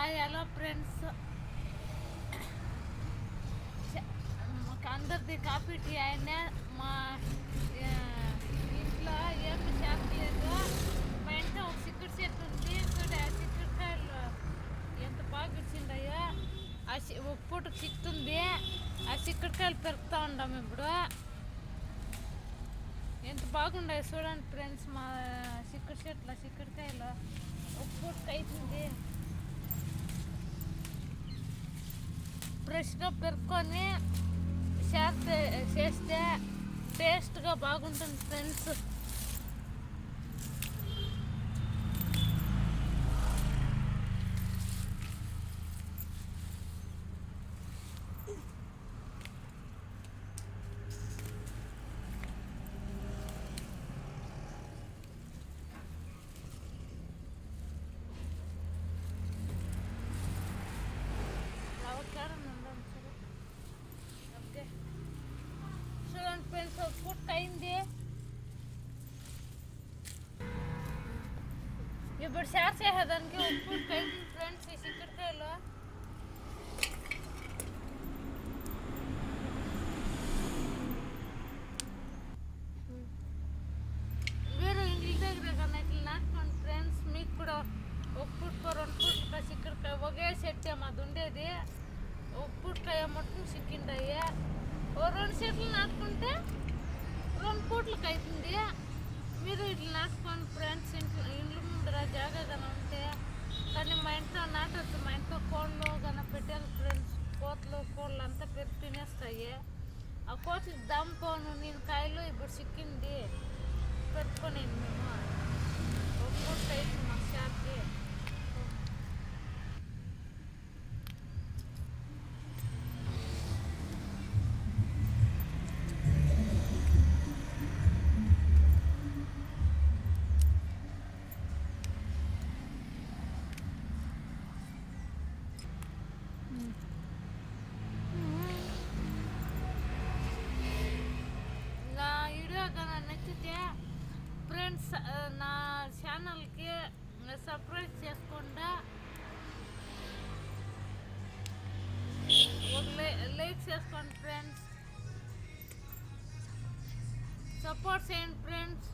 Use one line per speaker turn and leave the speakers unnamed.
Hi hello friends, అందరిది coffee tea అయినా మా ఇంట్లో ఏమి చేపలేదు. మా ఇంట్లో ఒక చిక్కుడు చెట్టు ఉంది. చూడ ఆ చిక్కుడుకాయలు ఎంత బాగా ఇచ్చిండయో. ఒక పూట చిక్తుంది. ఆ చిక్కుడుకాయలు పెరుకుతూ ఉన్నాం ఇప్పుడు. ఎంత బాగుండాయి చూడండి ఫ్రెండ్స్. మా చిక్కుడు చెట్లు చిక్కుడుకాయలు ఒక పూటకి అవుతుంది. ఫ్రెష్గా పెరుక్కొని చేస్తే టేస్ట్గా బాగుంటుంది ఫ్రెండ్స్. చూడండి ఫ్రెండ్స్, ఒక పూట అయింది. ఇప్పుడు షేర్ చేసేదానికి ఒక పూట అయింది ఫ్రెండ్స్. ఈ చిక్కుడుకాయలు మీరు ఇంటి దగ్గర కన్నా ఇట్లా నాటుకోండి ఫ్రెండ్స్. మీకు కూడా ఒక పూటకో 2 పూటక చిక్కుడుకాయ ఒకే చెట్టు మాది ఉండేది. ఒక పూటకాయ మొత్తం చిక్కిండయి. ఓ 2 చెట్లు నాటుకుంటే 2 పూటలకు అవుతుంది. మీరు ఇట్లా నాటుకోండి ఫ్రెండ్స్. ఇంట్లో ముందర జాగ్రత్తగా ఉంటే. కానీ మా ఇంట్లో నాటొచ్చు. మా ఇంట్లో కోళ్ళు కన్నా పెట్టాలి ఫ్రెండ్స్. కోళ్ళు అంతా పెరిగి తినేస్తాయి. ఆ కోట్లకి దమ్ముకోను నేను కాయలు ఇప్పుడు చిక్కింది పెట్టుకొని మేము ఒక పూట అవుతుంది మా షాప్కి. నా వీడియో కన్నా నచ్చితే ఫ్రెండ్స్ నా ఛానల్కి సబ్స్క్రైబ్ చేసుకుండా లైక్ చేసుకోండి ఫ్రెండ్స్. సపోర్ట్ చేయండి ఫ్రెండ్స్.